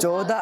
14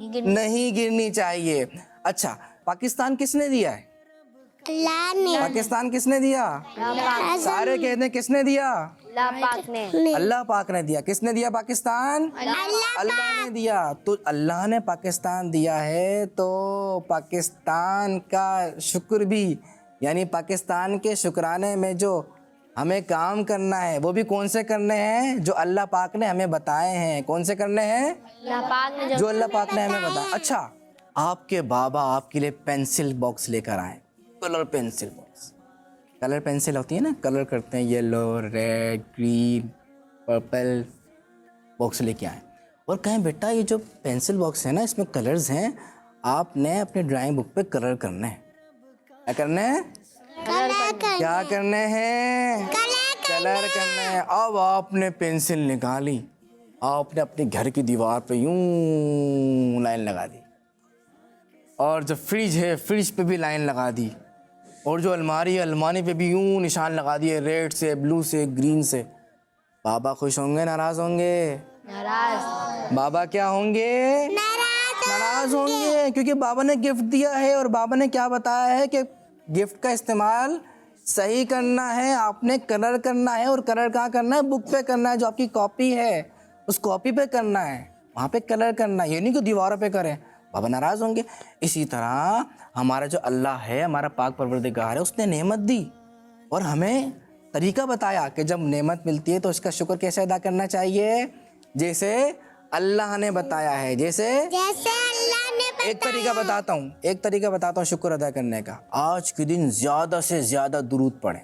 نہیں گرنی چاہیے. اچھا, پاکستان کس نے دیا ہے؟ اللہ نے. پاکستان کس نے دیا؟ سارے کہتے ہیں کس نے دیا؟ اللہ پاک نے. اللہ پاک نے دیا. کس نے دیا پاکستان؟ اللہ نے دیا. تو اللہ نے پاکستان دیا ہے تو پاکستان کا شکر بھی, یعنی پاکستان کے شکرانے میں جو ہمیں کام کرنا ہے وہ بھی کون سے کرنے ہیں؟ جو اللہ پاک نے ہمیں بتائے ہیں. کون سے کرنے ہیں؟ اللہ پاک نے جو اللہ پاک نے ہمیں بتایا. اچھا, آپ کے بابا آپ کے لیے پینسل باکس لے کر آئے, colour pencil box. Colour pencil ہوتی ہے نا, کلر کرتے ہیں, yellow, red, green, purple box لے کے آئیں اور کہیں بیٹا یہ جو پینسل باکس ہے نا اس میں کلرز ہیں, آپ نے اپنے ڈرائنگ بک پہ کلر کرنے ہیں. کیا کرنے ہیں؟ کیا کرنے ہیں؟ کلر کرنے ہیں. اب آپ نے پینسل نکالی, آپ نے اپنے گھر کی دیوار پہ یوں لائن لگا دی, اور جو فریج ہے فریج پہ بھی لائن لگا دی, اور جو الماری ہے الماری پہ بھی یوں نشان لگا دیے, ریڈ سے, بلو سے, گرین سے. بابا خوش ہوں گے ناراض ہوں گے؟ ناراض. بابا کیا ہوں گے؟ ناراض ہوں گے, کیونکہ بابا نے گفٹ دیا ہے اور بابا نے کیا بتایا ہے کہ گفٹ کا استعمال صحیح کرنا ہے, آپ نے کلر کرنا ہے. اور کلر کہاں کرنا ہے؟ بک پہ کرنا ہے. جو آپ کی کاپی ہے اس کاپی پہ کرنا ہے, وہاں پہ کلر کرنا ہے, یہ نہیں کہ دیواروں پہ کریں. بابا ناراض ہوں گے. اسی طرح ہمارا جو اللہ ہے, ہمارا پاک پروردگار ہے, اس نے نعمت دی اور ہمیں طریقہ بتایا کہ جب نعمت ملتی ہے تو اس کا شکر کیسے ادا کرنا چاہیے, جیسے اللہ نے بتایا ہے. جیسے اللہ نے. ایک طریقہ بتاتا ہوں شکر ادا کرنے کا. آج کے دن زیادہ سے زیادہ درود پڑھیں.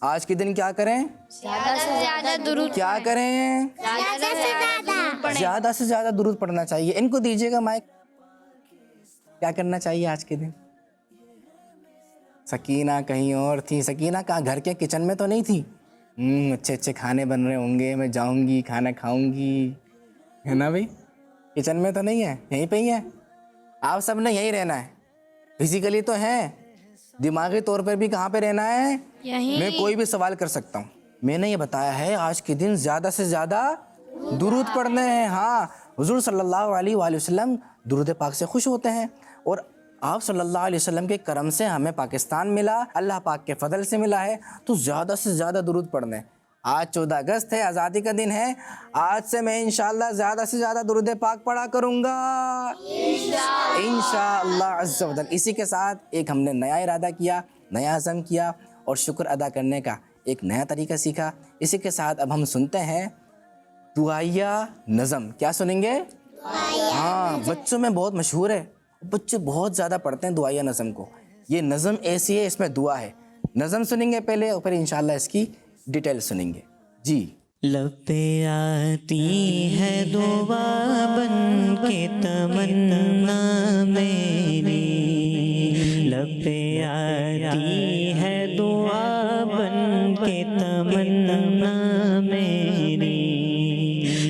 آج کے دن کیا کریں؟ زیادہ سے زیادہ درود. کیا کریں؟ زیادہ سے زیادہ درود پڑھنا چاہیے. ان کو دیجیے گا مائک. کیا کرنا چاہیے آج کے دن؟ سکینہ کہیں اور تھی. سکینہ کہاں؟ گھر کے کچن میں تو نہیں تھی. اچھے اچھے کھانے بن رہے ہوں گے, میں جاؤں گی کھانا کھاؤں گی, ہے نا بھائی؟ کچن میں تو نہیں ہے, یہیں پہ ہی ہے. آپ سب نے یہیں رہنا ہے. فزیکلی تو ہے, دماغی طور پر بھی کہاں پہ رہنا ہے؟ میں کوئی بھی سوال کر سکتا ہوں. میں نے یہ بتایا ہے آج کے دن زیادہ سے زیادہ درود پڑھنے ہیں. ہاں, حضور صلی اللہ علیہ وآلہ وسلم درود پاک سے خوش ہوتے ہیں, اور آپ صلی اللہ علیہ وسلم کے کرم سے ہمیں پاکستان ملا, اللہ پاک کے فضل سے ملا ہے, تو زیادہ سے زیادہ درود پڑھنے. آج 14 اگست ہے, آزادی کا دن ہے. آج سے میں انشاءاللہ زیادہ سے زیادہ درود پاک پڑھا کروں گا انشاءاللہ عز و جل. اسی کے ساتھ ایک ہم نے نیا ارادہ کیا, نیا عزم کیا, اور شکر ادا کرنے کا ایک نیا طریقہ سیکھا. اسی کے ساتھ اب ہم سنتے ہیں دعائیہ نظم. کیا سنیں گے؟ ہاں, بچوں میں بہت مشہور ہے, بچے بہت زیادہ پڑھتے ہیں دعائیہ نظم کو. یہ نظم ایسی ہے, اس میں دعا ہے. نظم سنیں گے پہلے, اور پھر انشاءاللہ اس کی ڈیٹیل سنیں گے. جی. لب پہ آتی ہے دعا بن کے تمنا میری, لب پہ آتی ہے دعا بن کے تمنا میری.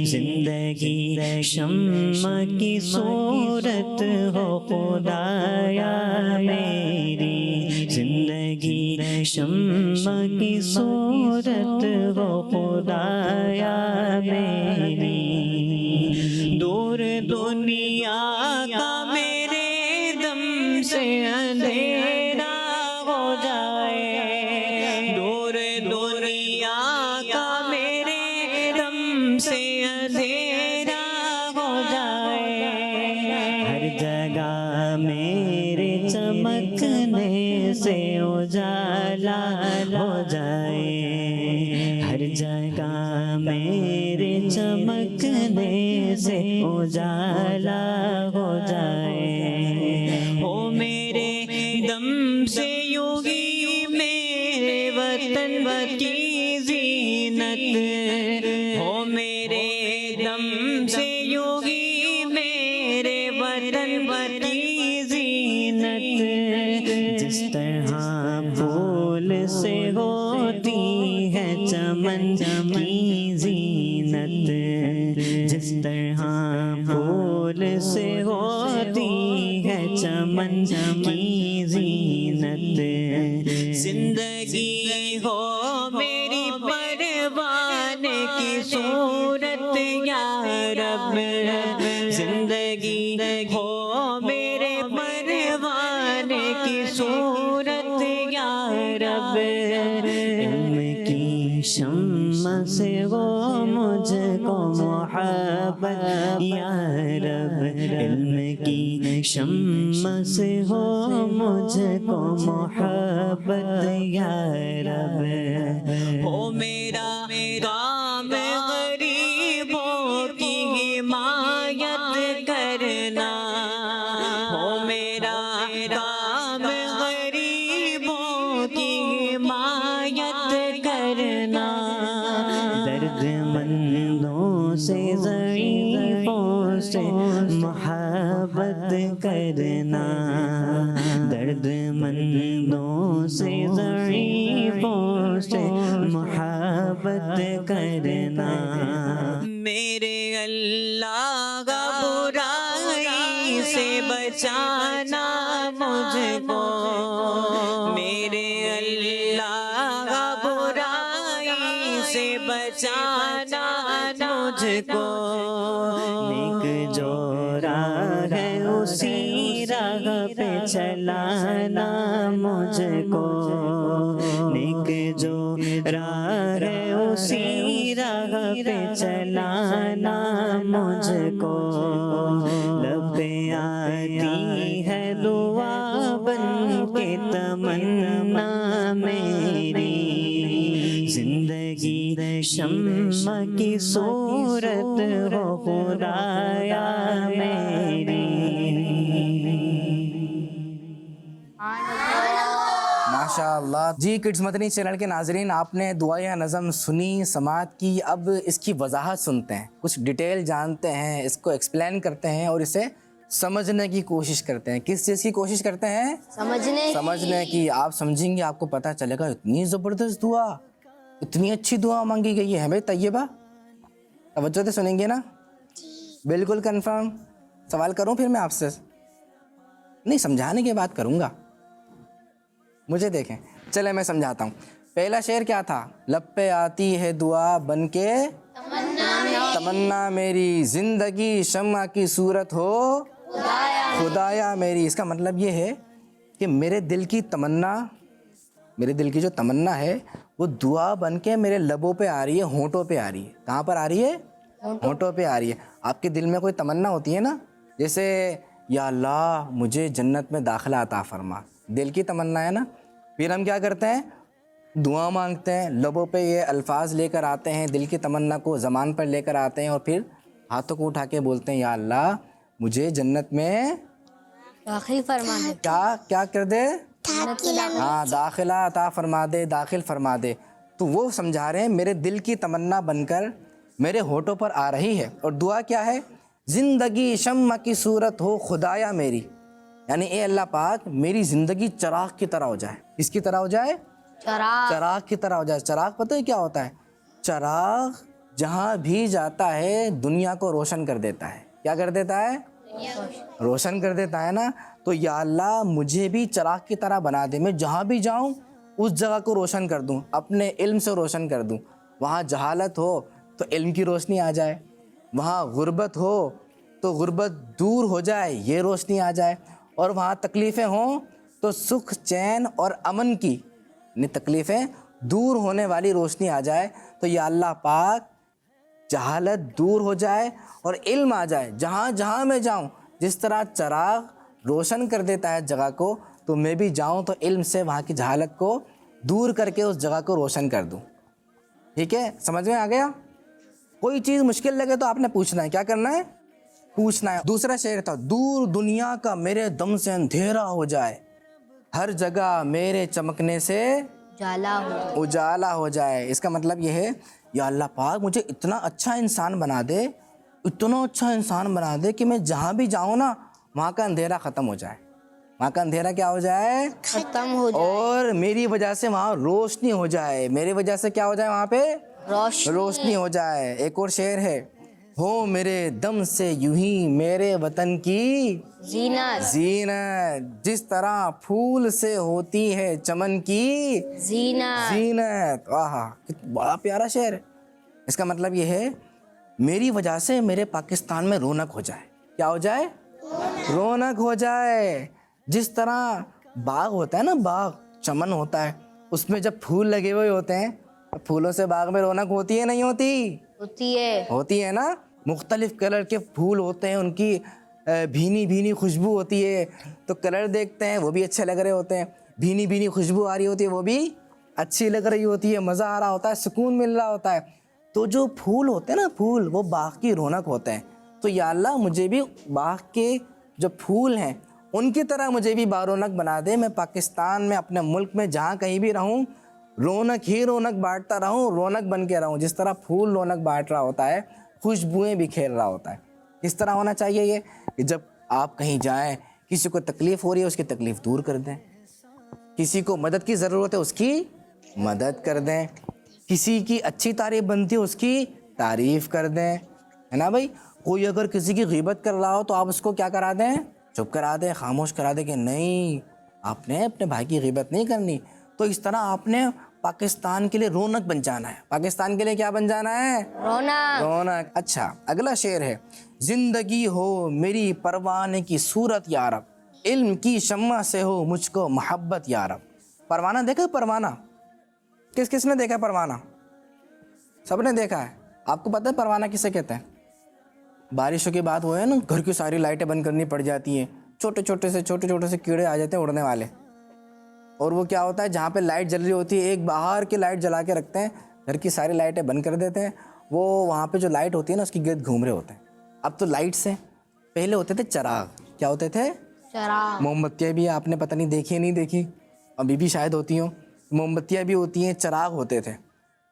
زندگی شمع کی صورت ہو خدایا میری, زندگی شمع کی صورت ہو خدایا میری. دور دنیا کا میرے دم سے اندھیرا ہو جائے, دور دنیا کا میرے دم سے اندھیرا ہو جائے. ہر جگہ میرے چمکنے سے اجالا ہو جائے, ہر جگہ میرے چمکنے سے اجالا ہو جائے. او میرے دم سے یوگی میرے وطن کی زینت, او میرے دم سے یوگی میرے وطن کی زینت. جس طرح پھول سے ہوتی ہے چمن کی زینت, جس طرح پھول سے ہوتی ہے چمن کی زینت. زندگی ہو میری پروان کی صورت یا رب, زندگی ہو رب علم کی شمع سے وہ مجھ کو محبت یا رب علم کی شمع سے ہو مجھ کو محبت یا رب ہو میرا کام غریبوں کی حمایت کرنا ہو میرا کام غریبوں کی حمایت کرنا درد مندوں سے ضعیفوں سے محبت کرنا درد مندوں سے ضعیفوں سے محبت کرنا میرے اللہ کا برائی سے بچانا مجھ کو میرے اللہ کا برائی سے بچانا مجھ کو نیک جو راہ ہے اسی راہ پہ چلانا مجھ کو نیک جو راہ ہے اسی راہ پہ چلانا مجھ کو لب پہ آتی ہے دعا بن کے تمنا میری زندگی شمع کی صورت ہو خدایا میری ماشاء اللہ. جی کڈز مدنی چینل کے ناظرین، آپ نے دعائیں نظم سنی، سماعت کی. اب اس کی وضاحت سنتے ہیں، کچھ ڈیٹیل جانتے ہیں، اس کو ایکسپلین کرتے ہیں اور اسے سمجھنے کی کوشش کرتے ہیں. کس چیز کی کوشش کرتے ہیں؟ سمجھنے کی. آپ سمجھیں گے، آپ کو پتہ چلے گا اتنی زبردست دعا، اتنی اچھی دعا مانگی گئی ہے. بھائی طیبہ توجہ سے سنیں گے نا؟ بالکل کنفرم. سوال کروں پھر میں آپ سے؟ نہیں، سمجھانے کی بات کروں گا. مجھے دیکھیں، چلے میں سمجھاتا ہوں. پہلا شعر کیا تھا؟ لب پہ آتی ہے دعا بن کے تمنا میری، زندگی شمع کی صورت ہو خدایا میری. اس کا مطلب یہ ہے کہ میرے دل کی تمنا، میرے دل کی جو تمنا ہے وہ دعا بن کے میرے لبوں پہ آ رہی ہے، ہونٹوں پہ آ رہی ہے. کہاں پر آ رہی ہے؟ ہونٹوں پہ آ رہی ہے. آپ کے دل میں کوئی تمنا ہوتی ہے نا، جیسے یا اللہ مجھے جنت میں داخلہ عطا فرما، دل کی تمنا ہے نا. پھر ہم کیا کرتے ہیں؟ دعا مانگتے ہیں، لبوں پہ یہ الفاظ لے کر آتے ہیں، دل کی تمنا کو زبان پر لے کر آتے ہیں اور پھر ہاتھوں کو اٹھا کے بولتے ہیں یا اللہ مجھے جنت میں داخل فرما دے. کیا کر دے؟ ہاں، داخلہ عطا فرما دے، داخل فرما دے. تو وہ سمجھا رہے ہیں میرے دل کی تمنا بن کر میرے ہونٹوں پر آ رہی ہے. اور دعا کیا ہے؟ زندگی شمع کی صورت ہو خدایا میری، یعنی اے اللہ پاک میری زندگی چراغ کی طرح ہو جائے. کس کی طرح ہو جائے؟ چراغ کی طرح ہو جائے. چراغ پتہ ہے کیا ہوتا ہے؟ چراغ جہاں بھی جاتا ہے دنیا کو روشن کر دیتا ہے. کیا کر دیتا ہے؟ روشن کر دیتا ہے نا. تو یا اللہ مجھے بھی چراغ کی طرح بنا دے، میں جہاں بھی جاؤں اس جگہ کو روشن کر دوں، اپنے علم سے روشن کر دوں. وہاں جہالت ہو تو علم کی روشنی آ جائے، وہاں غربت ہو تو غربت دور ہو جائے، یہ روشنی آ جائے. اور وہاں تکلیفیں ہوں تو سکھ چین اور امن کی، یعنی تکلیفیں دور ہونے والی روشنی آ جائے. تو یا اللہ پاک جہالت دور ہو جائے اور علم آ جائے. جہاں جہاں میں جاؤں، جس طرح چراغ روشن کر دیتا ہے جگہ کو، تو میں بھی جاؤں تو علم سے وہاں کی جہالت کو دور کر کے اس جگہ کو روشن کر دوں. ٹھیک ہے، سمجھ میں آ گیا؟ کوئی چیز مشکل لگے تو آپ نے پوچھنا ہے. کیا کرنا ہے؟ پوچھنا ہے. دوسرا شعر تھا، دور دنیا کا میرے دم سے اندھیرا ہو جائے، ہر جگہ میرے چمکنے سے اجالا ہو جائے. اس کا مطلب یہ ہے یا اللہ پاک مجھے اتنا اچھا انسان بنا دے، اتنا اچھا انسان بنا دے کہ میں جہاں بھی جاؤں نا وہاں کا اندھیرا ختم ہو جائے. وہاں کا اندھیرا کیا ہو جائے؟ ختم ہو جائے. اور میری وجہ سے وہاں روشنی ہو جائے. میری وجہ سے کیا ہو جائے؟ وہاں پہ روشنی ہو جائے. ایک اور شعر ہے، ہو میرے دم سے یوں ہی میرے وطن کی زینت، جس طرح پھول سے ہوتی ہے چمن کی زینت. آہا، بڑا پیارا شعر ہے. اس کا مطلب یہ ہے میری وجہ سے میرے پاکستان میں رونق ہو جائے. کیا ہو جائے؟ رونق ہو جائے. جس طرح باغ ہوتا ہے نا، باغ چمن ہوتا ہے، اس میں جب پھول لگے ہوئے ہوتے ہیں تو پھولوں سے باغ میں رونق ہوتی ہے نہیں ہوتی؟ ہوتی ہے نا. مختلف کلر کے پھول ہوتے ہیں, ان کی بھینی بھینی خوشبو ہوتی ہے, تو کلر دیکھتے ہیں وہ بھی اچھے لگ رہے ہوتے ہیں, بھینی بھینی خوشبو آ رہی ہوتی ہے وہ بھی اچھی لگ رہی ہوتی ہے, مزہ آ رہا ہوتا ہے, سکون مل رہا ہوتا ہے. تو جو پھول ہوتے ہیں نا, پھول وہ باغ کی رونق ہوتے ہیں. تو یا اللہ مجھے بھی باغ کے جو پھول ہیں ان کی طرح مجھے بھی بارونق بنا دے. میں پاکستان میں اپنے ملک میں جہاں کہیں بھی رہوں رونق ہی رونق بانٹتا رہوں, رونق بن کے رہوں. جس طرح پھول رونق بانٹ رہا ہوتا ہے, خوشبوئیں بکھیر رہا ہوتا ہے, اس طرح ہونا چاہیے یہ کہ جب آپ کہیں جائیں کسی کو تکلیف ہو رہی ہے اس کی تکلیف دور کر دیں, کسی کو مدد کی ضرورت ہے اس کی مدد کر دیں, کسی کی اچھی تعریف بنتی ہے اس کی تعریف کر دیں, ہے نا بھائی. کوئی اگر کسی کی غیبت کر رہا ہو تو آپ اس کو کیا کرا دیں؟ چپ کرا دیں, خاموش کرا دیں کہ نہیں آپ نے اپنے بھائی کی غیبت نہیں کرنی. تو اس طرح آپ نے پاکستان کے لیے رونق بن جانا ہے. پاکستان کے لیے کیا بن جانا ہے؟ رونق. اچھا اگلا شعر ہے, زندگی ہو میری پروانے کی صورت یا رب, علم کی شمع سے ہو مجھ کو محبت یا رب. پروانہ دیکھا؟ پروانہ کس کس نے دیکھا؟ پروانہ سب نے دیکھا ہے. آپ کو پتہ ہے پروانہ کسے کہتے ہیں؟ بارشوں کی بات وہ ہے نا, گھر کی ساری لائٹیں بند کرنی پڑ جاتی ہیں, چھوٹے چھوٹے سے کیڑے آ جاتے ہیں اڑنے والے, اور وہ کیا ہوتا ہے جہاں پہ لائٹ جل رہی ہوتی ہے ایک باہر کی لائٹ جلا کے رکھتے ہیں, گھر کی ساری لائٹیں بند کر دیتے ہیں, وہ وہاں پہ جو لائٹ ہوتی ہے نا اس کی گرد گھوم رہے ہوتے ہیں. اب تو لائٹس ہیں, پہلے ہوتے تھے چراغ. کیا ہوتے تھے؟ چراغ. موم بتیاں بھی آپ نے پتہ نہیں دیکھی نہیں دیکھی, ابھی بھی شاید ہوتی ہوں. موم بتیاں بھی ہوتی ہیں, چراغ ہوتے تھے.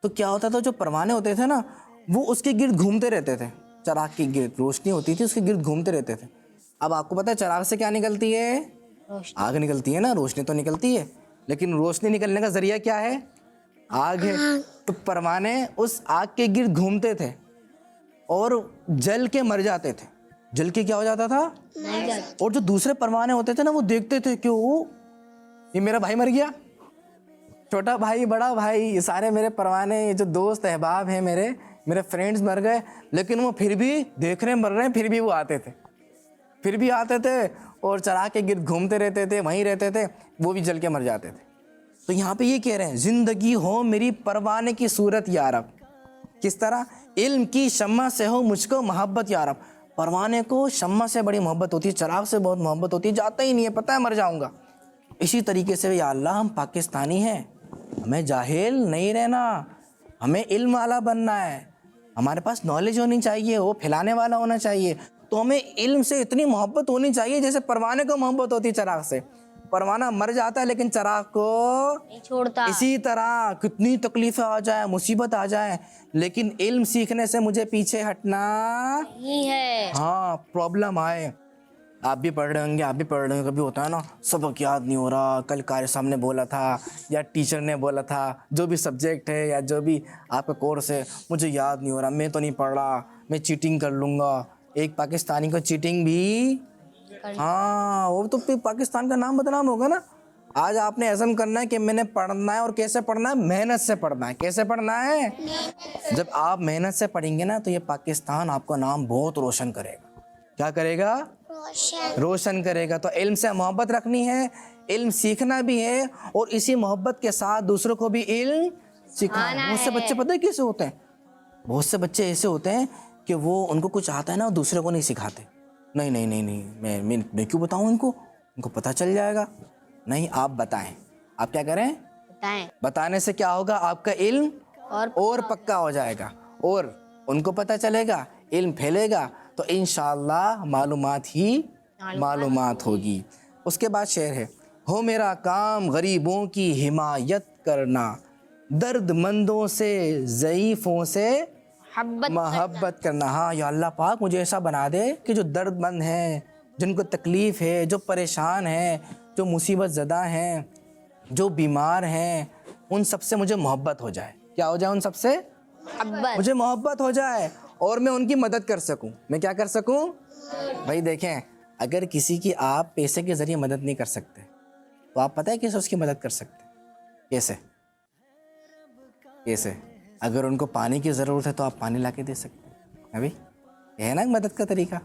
تو کیا ہوتا تھا جو پروانے ہوتے تھے نا وہ اس کے گرد گھومتے رہتے تھے, چراغ کی گرد روشنی ہوتی تھی اس کے گرد گھومتے رہتے تھے. اب آپ کو پتہ ہے چراغ سے کیا نکلتی ہے؟ آگ نکلتی ہے نا, روشنی تو نکلتی ہے, لیکن روشنی نکلنے کا ذریعہ کیا ہے؟ آگ ہے. تو پروانے اس آگ کے گرد گھومتے تھے اور جل کے مر جاتے تھے. جل کے کیا ہو جاتا تھا؟ اور جو دوسرے پروانے ہوتے تھے نا وہ دیکھتے تھے کہ وہ یہ میرا بھائی مر گیا, چھوٹا بھائی بڑا بھائی یہ سارے میرے پروانے, یہ جو دوست احباب ہیں میرے فرینڈز مر گئے, لیکن وہ پھر بھی دیکھ رہے مر رہے ہیں, پھر بھی وہ آتے تھے اور چراغ کے گرد گھومتے رہتے تھے, وہیں رہتے تھے, وہ بھی جل کے مر جاتے تھے. تو یہاں پہ یہ کہہ رہے ہیں زندگی ہو میری پروانے کی صورت یا رب. کس طرح؟ علم کی شمع سے ہو مجھ کو محبت یا رب. پروانے کو شمع سے بڑی محبت ہوتی ہے, چراغ سے بہت محبت ہوتی ہے, جاتا ہی نہیں ہے, پتہ ہے مر جاؤں گا. اسی طریقے سے یا اللہ ہم پاکستانی ہیں, ہمیں جاہل نہیں رہنا, ہمیں علم والا بننا ہے, ہمارے پاس نالج ہونی چاہیے, وہ پھیلانے والا ہونا چاہیے. تو ہمیں علم سے اتنی محبت ہونی چاہیے جیسے پروانے کو محبت ہوتی ہے چراغ سے. پروانہ مر جاتا ہے لیکن چراغ کو نہیں چھوڑتا. اسی طرح کتنی تکلیفیں آ جائیں, مصیبت آ جائیں, لیکن علم سیکھنے سے مجھے پیچھے ہٹنا نہیں ہے. ہاں پرابلم آئے. آپ بھی پڑھ رہے ہوں گے, آپ بھی پڑھ رہے ہوں گے, کبھی ہوتا ہے نا سبق یاد نہیں ہو رہا, کل قاری صاحب نے بولا تھا یا ٹیچر نے بولا تھا, جو بھی سبجیکٹ ہے یا جو بھی آپ کا کورس ہے مجھے یاد نہیں ہو رہا, میں تو نہیں پڑھ رہا, میں چیٹنگ کر لوں گا. ایک پاکستانی کو چیٹنگ بھی, ہاں وہ تو پھر پاکستان کا نام بدنام ہوگا نا. آج آپ نے عزم کرنا ہے کہ میں نے پڑھنا ہے, اور کیسے پڑھنا ہے؟ محنت سے پڑھنا ہے. کیسے پڑھنا ہے؟ جب آپ محنت سے پڑھیں گے نا تو یہ پاکستان آپ کا نام بہت روشن کرے گا. کیا کرے گا؟ روشن کرے گا. تو علم سے محبت رکھنی ہے, علم سیکھنا بھی ہے, اور اسی محبت کے ساتھ دوسروں کو بھی علم سکھانا. بہت سے بچے پتہ ہے کیسے ہوتے ہیں؟ بہت سے بچے ایسے ہوتے ہیں کہ وہ ان کو کچھ آتا ہے نا, دوسرے کو نہیں سکھاتے. نہیں میں کیوں بتاؤں ان کو پتہ چل جائے گا. نہیں آپ بتائیں. آپ کیا کریں؟ بتانے سے کیا ہوگا؟ آپ کا علم اور پکا ہو جائے گا, اور ان کو پتہ چلے گا, علم پھیلے گا, تو انشاءاللہ معلومات ہی معلومات ہوگی. اس کے بعد شعر ہے, ہو میرا کام غریبوں کی حمایت کرنا, درد مندوں سے ضعیفوں سے محبت کرنا. ہاں یا اللہ پاک مجھے ایسا بنا دے کہ جو درد مند ہیں, جن کو تکلیف ہے, جو پریشان ہیں, جو مصیبت زدہ ہیں, جو بیمار ہیں, ان سب سے مجھے محبت ہو جائے. کیا ہو جائے؟ ان سب سے مجھے محبت ہو جائے, اور میں ان کی مدد کر سکوں. میں کیا کر سکوں؟ بھائی دیکھیں, اگر کسی کی آپ پیسے کے ذریعے مدد نہیں کر سکتے تو آپ پتہ ہے کیسے اس کی مدد کر سکتے؟ کیسے؟ اگر ان کو پانی کی ضرورت ہے تو آپ پانی لا کے دے سکتے ہیں. ابھی یہ ہے نا مدد کا طریقہ.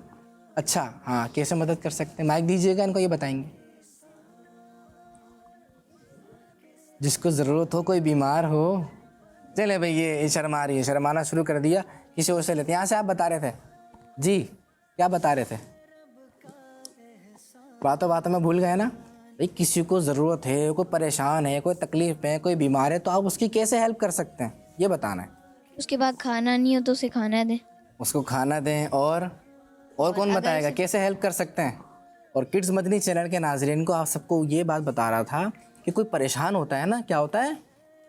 اچھا ہاں, کیسے مدد کر سکتے ہیں؟ مائک دیجیے گا, ان کو یہ بتائیں گے. جس کو ضرورت ہو, کوئی بیمار ہو. چلے بھائی, یہ شرما رہی ہے, شرمانا شروع کر دیا. کسی اور سے لیتے ہیں. یہاں سے آپ بتا رہے تھے جی, کیا بتا رہے تھے؟ باتوں میں بھول گئے نا. بھائی کسی کو ضرورت ہے, کوئی پریشان ہے, کوئی تکلیف میں, کوئی بیمار ہے, تو آپ اس کی کیسے ہیلپ کر سکتے ہیں, یہ بتانا ہے. اس کے بعد کھانا نہیں ہو تو اسے کھانا دیں. اس کو کھانا دیں. اور کون بتائے گا کیسے ہیلپ کر سکتے ہیں؟ اور کڈز مدنی چینل کے ناظرین کو آپ سب کو یہ بات بتا رہا تھا کہ کوئی پریشان ہوتا ہے نا, کیا ہوتا ہے,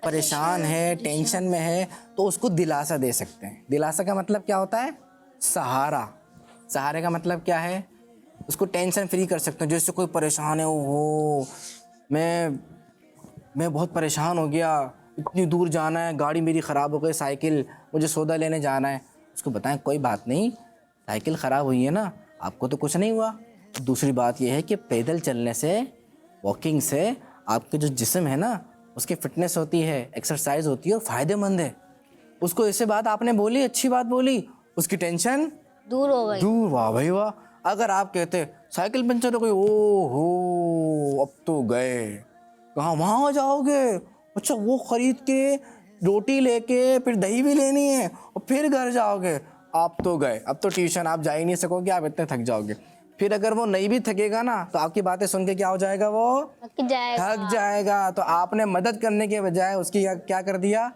پریشان ہے, ٹینشن میں ہے, تو اس کو دلاسا دے سکتے ہیں. دلاسا کا مطلب کیا ہوتا ہے؟ سہارا. سہارے کا مطلب کیا ہے؟ اس کو ٹینشن فری کر سکتے ہیں. جیسے کوئی پریشان ہے, اوہ میں بہت پریشان ہو گیا, اتنی دور جانا ہے, گاڑی میری خراب ہو گئی, سائیکل, مجھے سودا لینے جانا ہے. اس کو بتائیں کوئی بات نہیں, سائیکل خراب ہوئی ہے نا, آپ کو تو کچھ نہیں ہوا. دوسری بات یہ ہے کہ پیدل چلنے سے, واکنگ سے آپ کے جو جسم ہے نا, اس کی فٹنس ہوتی ہے, ایکسرسائز ہوتی ہے اور فائدہ مند ہے. اس کو ایسے بات آپ نے بولی, اچھی بات بولی, اس کی ٹینشن دور ہو گئی. دور. واہ بھائی واہ. اگر آپ کہتے سائیکل پنچر ہو گئی, او ہو اب تو گئے, کہاں وہاں جاؤ گے, اچھا وہ خرید کے روٹی لے کے پھر دہی بھی لینی ہے اور پھر گھر جاؤ گے, آپ تو گئے, اب تو ٹیوشن آپ جا ہی نہیں سکو گے, آپ اتنے تھک جاؤ گے. پھر اگر وہ نہیں بھی تھکے گا نا, تو آپ کی باتیں سن کے کیا ہو جائے گا, وہ تھک جائے گا. تو آپ نے مدد کرنے کے بجائے اس کی کیا کر دیا,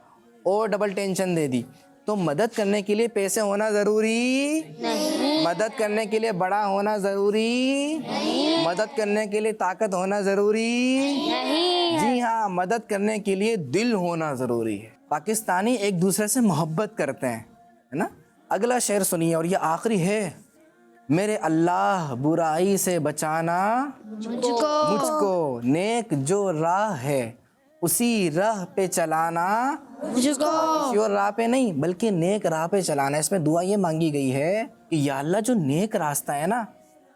اور ڈبل ٹینشن دے دی. تو مدد کرنے کے لیے پیسے ہونا ضروری نہیں, مدد کرنے کے لیے بڑا ہونا ضروری نہیں, مدد کرنے کے لیے طاقت ہونا ضروری نہیں. جی ہاں, مدد کرنے کے لیے دل ہونا ضروری ہے. پاکستانی ایک دوسرے سے محبت کرتے ہیں, ہے نا. اگلا شعر سنیے, اور یہ آخری ہے. میرے اللہ برائی سے بچانا مجھ کو, نیک جو راہ ہے اسی راہ پہ چلانا مجھ کو. کسی اور راہ پہ نہیں بلکہ نیک راہ پہ چلانا. اس میں دعا یہ مانگی گئی ہے کہ یا اللہ جو نیک راستہ ہے نا,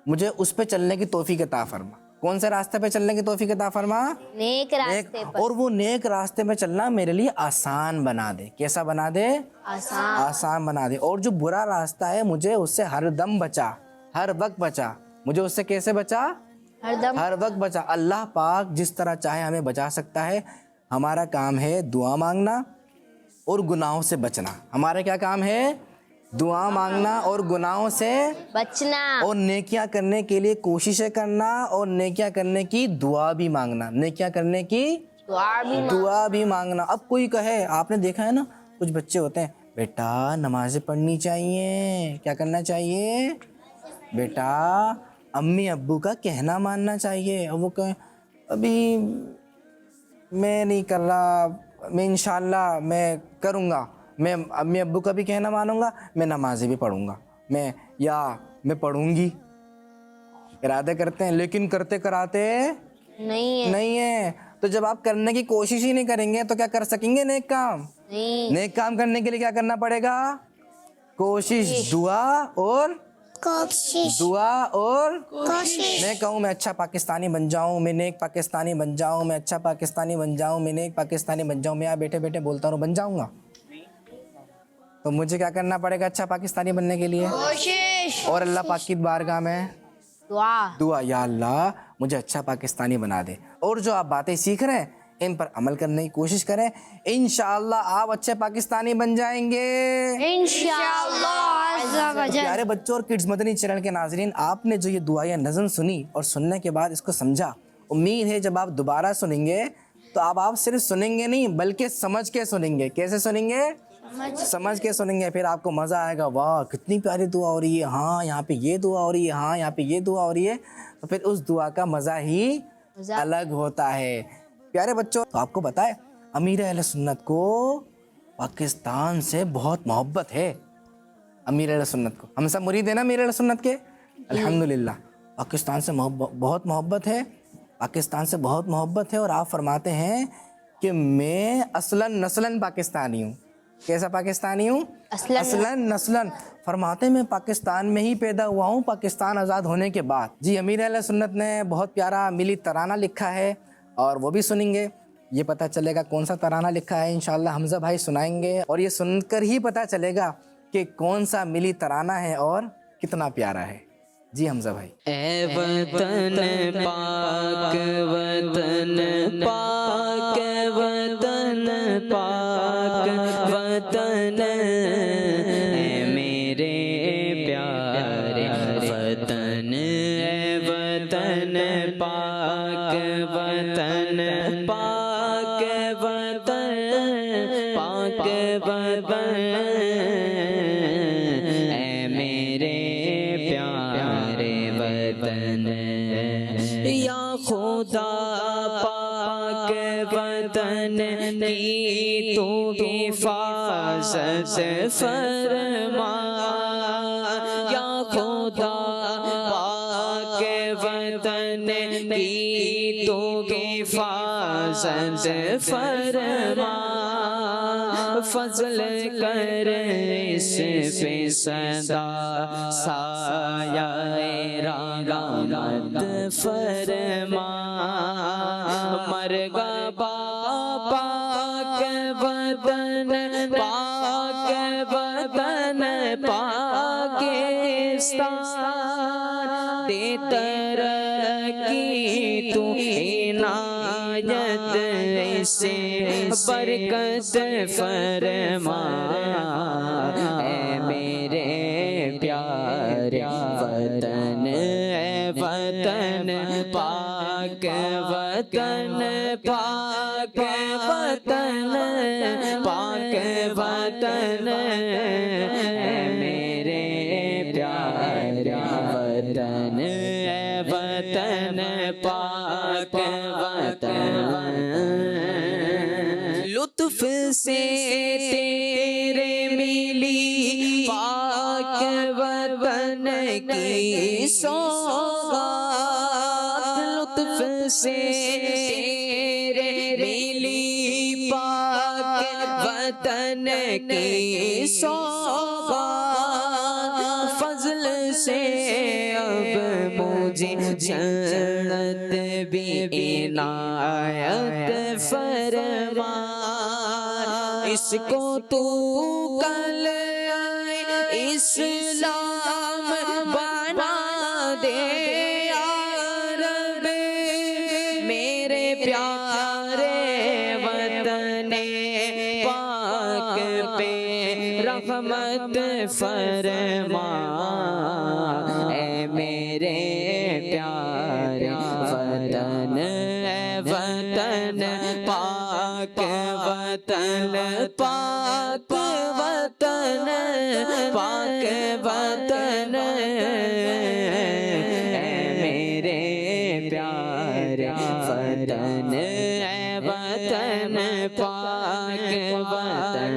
مجھے اس پہ چلنے کی توفیق عطا فرما. کون سے راستے پہ چلنے کی توفیق عطا فرما؟ نیک راستے پر. اور وہ نیک راستے پہ چلنا میرے لیے آسان بنا دے. کیسا بنا دے؟ آسان بنا دے. اور جو برا راستہ ہے مجھے اس سے ہر دم بچا, ہر وقت بچا. مجھے اس سے کیسے بچا؟ ہر وقت بچا. اللہ پاک جس طرح چاہے ہمیں بچا سکتا ہے. ہمارا کام ہے دعا مانگنا اور گناہوں سے بچنا. ہمارا کیا کام ہے؟ دعا مانگنا اور گناہوں سے بچنا, اور نیکیاں کرنے کے لیے کوششیں کرنا, اور نیکیاں کرنے کی دعا بھی مانگنا, نیکیاں کرنے کی دعا بھی مانگنا. اب کوئی کہے, آپ نے دیکھا ہے نا, کچھ بچے ہوتے ہیں, بیٹا نمازیں پڑھنی چاہیے, کیا کرنا چاہیے بیٹا, امی ابو کا کہنا ماننا چاہیے. اور وہ کہیں ابھی میں نہیں کر رہا, میں انشاءاللہ میں کروں گا, میں امی ابو کا بھی کہنا مانوں گا, میں نمازیں بھی پڑھوں گا, میں پڑھوں گی. ارادے کرتے ہیں لیکن کرتے کراتے نہیں ہے. تو جب آپ کرنے کی کوشش ہی نہیں کریں گے تو کیا کر سکیں گے نیک کام؟ نیک کام کرنے کے لیے کیا کرنا پڑے گا؟ کوشش, دعا اور میں کہوں میں اچھا پاکستانی بن جاؤں, میں نیک پاکستانی بن جاؤں, میں اچھا پاکستانی بن جاؤں, میں نیک پاکستانی بن جاؤں. میں یہاں بیٹھے بیٹھے بولتا ہوں بن جاؤں گا, تو مجھے کیا کرنا پڑے گا اچھا پاکستانی بننے کے لیے؟ کوشش. اور اللہ پاک کی بارگاہ میں دعا, یا اللہ مجھے اچھا پاکستانی بنا دے. اور جو آپ باتیں سیکھ رہے ہیں ان پر عمل کرنے کی کوشش کریں, انشاءاللہ آپ اچھے پاکستانی بن جائیں گے انشاءاللہ. پیارے بچوں اور کڈز مدنی چینل کے ناظرین, آپ نے جو یہ دعا یا نظم سنی اور سننے کے بعد اس کو سمجھا, امید ہے جب آپ دوبارہ سنیں گے تو آپ صرف سنیں گے نہیں بلکہ سمجھ کے سنیں گے. کیسے سنیں گے؟ سمجھ کے سنیں گے. پھر آپ کو مزہ آئے گا, واہ کتنی پیاری دعا ہو رہی ہے, ہاں یہاں پہ یہ دعا ہو رہی ہے, ہاں یہاں پہ یہ دعا ہو رہی ہے. تو پھر اس دعا کا مزہ ہی الگ ہوتا ہے. پیارے بچوں, تو آپ کو بتائے امیر اہل سنت کو پاکستان سے بہت محبت ہے. امیر اہل سنت کو, ہم سب مرید ہیں نا امیر اہل سنت کے, الحمدللہ. پاکستان سے بہت محبت ہے, پاکستان سے بہت محبت ہے. اور آپ فرماتے ہیں کہ میں اصلاً نسلاً پاکستانی ہوں. کیسا پاکستانی ہوں؟ اصلاً نسلاً. فرماتے ہیں میں پاکستان میں ہی پیدا ہوا ہوں, پاکستان آزاد ہونے کے بعد. جی, امیر اہل سنت نے بہت پیارا ملی ترانہ لکھا ہے اور وہ بھی سنیں گے. یہ پتہ چلے گا کون سا ترانہ لکھا ہے, انشاءاللہ حمزہ بھائی سنائیں گے. اور یہ سن کر ہی پتہ چلے گا کہ کون سا ملی ترانہ ہے اور کتنا پیارا ہے. جی حمزہ بھائی. اے وطن پاک وطن پاک وطن پاک وطن اے میرے پیارے وطن اے وطن پاک وطن پاک وطن پاک وطن اے میرے پیارے وطن یا خدا پاک وطن کی تو حفاظت فرما یا خدا پاک وطن کی تو حفاظت فرما فضل کر اس پہ صدا سایہ رحمت فرما مرگا پاک وطن پاک وطن پاکستان دے ترقی تو عنایت سے برکت فرما اے میرے پیارے وطن اے وطن پاک وطن پاک وطن پاک وطن اے میرے پیارے وطن اے وطن پاک وطن لطف سے تیرے ملی پاک وطن کی سوغات لطف سے تیرے ملی پاک وطن کی سوغات فضل سے اب مجھے جنت بھی عنایت فرما اس کو تو کل اسلام بنا دے یا رب میرے پیارے وطن پاک پہ رحمت فرما اے میرے پیارے وطن اے وطن پاک وطن پاک وطن پاک وطن اے میرے پیارے وطن اے وطن پاک وطن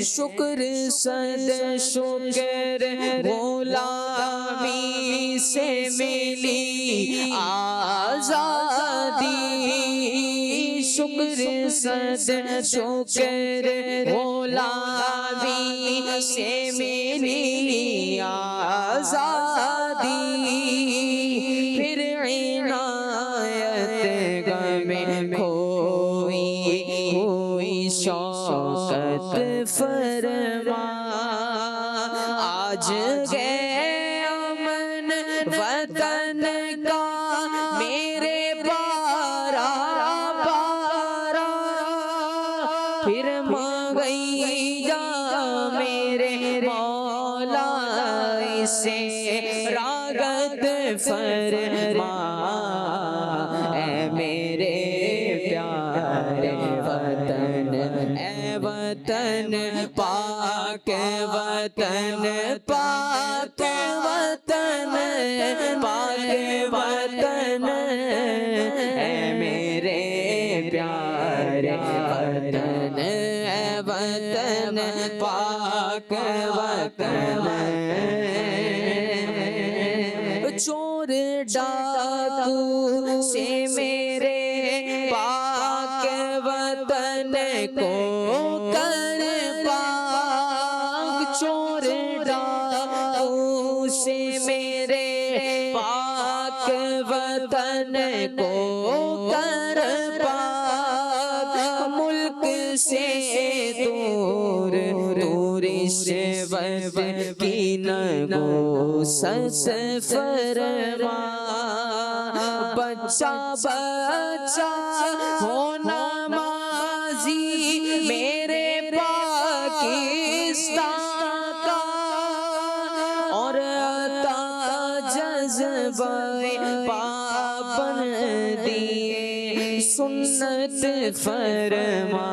شکر صد شکر غلامی سے ملی آزادی شکر صد شکر غلامی سے ملی آزادی پھر عنایت غم کھوئی ہوئی شوقت فرما آج گئے امن وطن کا میرے پارا پارا پھر مانگئی جا میرے مولا اسے راغت فرما اے میرے پیارے وطن اے وطن پاک وطن پاک وطن پاک وطن اے میرے پیارے وطن اے وطن پاک وطن چور ڈاکو سے میرے پاک وطن کو کر پاک چور ڈاکو سے میرے پاک وطن کو کر پاک ملک سے دور دور رشوت کی نہ نبوست فرما بچہ بچہ ہو نمازی میرے پاکستان کا اور عطا جذبہ پابندی سنت فرما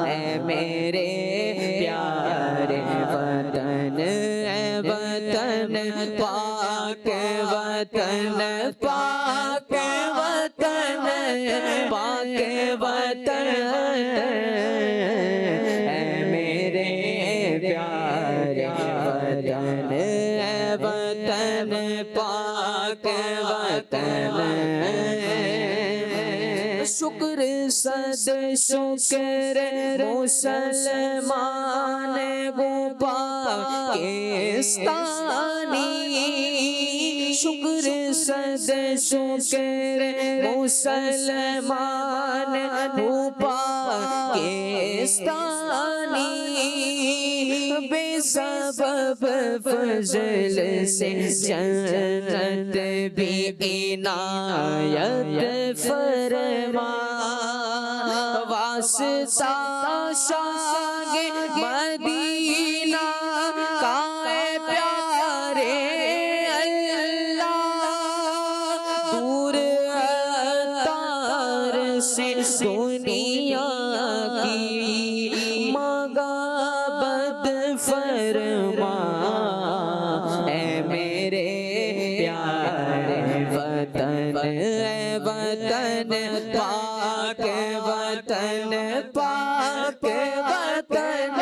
اے میرے پیارے وطن اے وطن پاک وطن پاک وطن پاک وطن اے میرے پیارے وطن اے وطن پاک وطن شکر صد شکر مسلمان وہ پاکستانی شکر صد شکر مسلمان وہ پاکستانی بے سبب فضل سے جنت بھی عنایت فرما واسطہ شاہ مدینہ کا اے پیارے اللہ دور اتار سے دنیا کی مغابت فرما اے میرے پیارے وطن اے وطن پاک وطن پاک وطن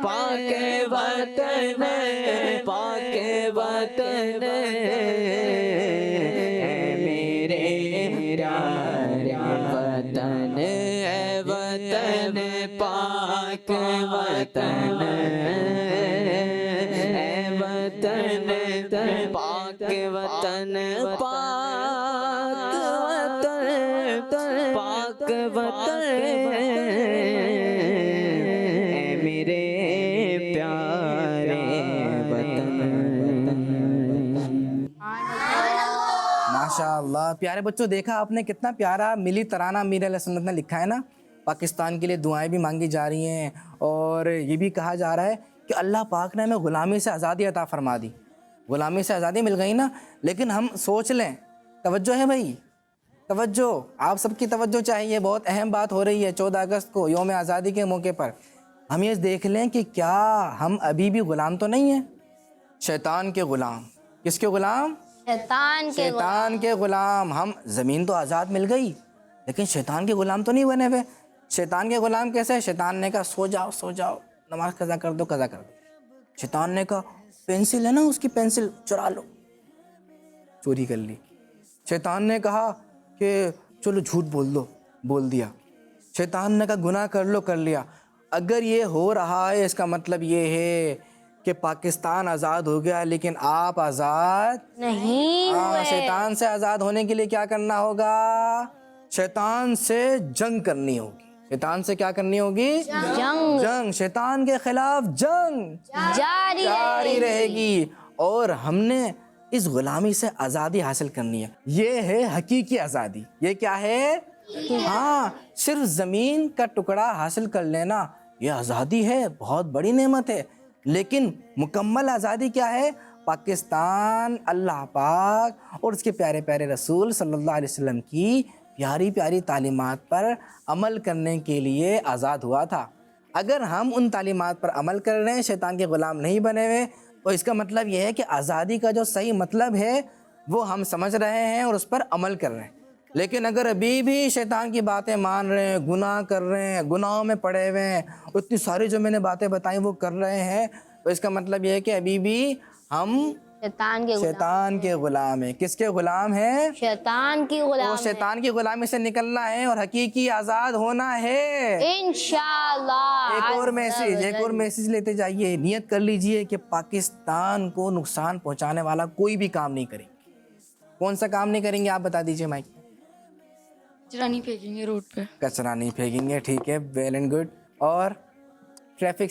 پاک وطن پاک وطن اے میرے پیارے وطن اے وطن پاک وطن اے وطن پاک وطن پاک وطن اے میرے پیارے وطن ماشاءاللہ پیارے بچوں دیکھا آپ نے کتنا پیارا ملی ترانہ میر علیہ سنت نے لکھا ہے نا. پاکستان کے لیے دعائیں بھی مانگی جا رہی ہیں اور یہ بھی کہا جا رہا ہے کہ اللہ پاک نے ہمیں غلامی سے آزادی عطا فرما دی. غلامی سے آزادی مل گئی نا, لیکن ہم سوچ لیں, توجہ ہے بھائی, توجہ, آپ سب کی توجہ چاہیے. بہت اہم بات ہو رہی ہے 14 اگست کو یوم آزادی کے موقع پر. ہم یہ دیکھ لیں کہ کیا ہم ابھی بھی غلام تو نہیں ہیں؟ شیطان کے غلام. کس کے غلام؟ شیطان کے غلام. ہم زمین تو آزاد مل گئی لیکن شیطان کے غلام تو نہیں بنے ہوئے. شیطان کے غلام کیسے؟ شیطان نے کہا سو جاؤ سو جاؤ, نماز قضا کر دو قضا کر دو. شیطان نے کہا پینسل ہے نا اس کی پینسل چرا لو, چوری کر لی. شیطان نے کہا کہ چلو جھوٹ بول دو, بول دیا. شیطان نے کہا گناہ کر لو, کر لیا. اگر یہ ہو رہا ہے اس کا مطلب یہ ہے کہ پاکستان آزاد ہو گیا لیکن آپ آزاد نہیں ہوئے. شیطان سے آزاد ہونے کے لیے کیا کرنا ہوگا؟ شیطان سے جنگ کرنی ہوگی. شیطان سے کیا کرنی ہوگی؟ جنگ. شیطان کے خلاف جنگ جاری رہے گی اور ہم نے اس غلامی سے آزادی حاصل کرنی ہے. یہ ہے حقیقی آزادی. یہ کیا ہے؟ ہاں, صرف زمین کا ٹکڑا حاصل کر لینا یہ آزادی ہے, بہت بڑی نعمت ہے. لیکن مکمل آزادی کیا ہے؟ پاکستان اللہ پاک اور اس کے پیارے پیارے رسول صلی اللہ علیہ وسلم کی پیاری پیاری تعلیمات پر عمل کرنے کے لیے آزاد ہوا تھا. اگر ہم ان تعلیمات پر عمل کر رہے ہیں, شیطان کے غلام نہیں بنے ہوئے, تو اس کا مطلب یہ ہے کہ آزادی کا جو صحیح مطلب ہے وہ ہم سمجھ رہے ہیں اور اس پر عمل کر رہے ہیں. لیکن اگر ابھی بھی شیطان کی باتیں مان رہے ہیں, گناہ کر رہے ہیں, گناہوں میں پڑے ہوئے ہیں, اتنی ساری جو میں نے باتیں بتائیں وہ کر رہے ہیں, تو اس کا مطلب یہ ہے کہ ابھی بھی ہم شیطان کے غلام ہیں. کس کے غلام ہیں؟ شیطان کی غلام. تو شیطان کی غلامی سے نکلنا ہے اور حقیقی آزاد ہونا ہے انشاءاللہ. ایک اور میسیج لیتے جائیے. نیت کر لیجئے کہ پاکستان کو نقصان پہنچانے والا کوئی بھی کام نہیں کریں. کون سا کام نہیں کریں گے آپ بتا دیجئے مائک. کچرا نہیں پھینکیں گے روڈ پہ. کچرا نہیں پھینکیں گے, ٹھیک ہے, ویل اینڈ گڈ. اور ٹریفک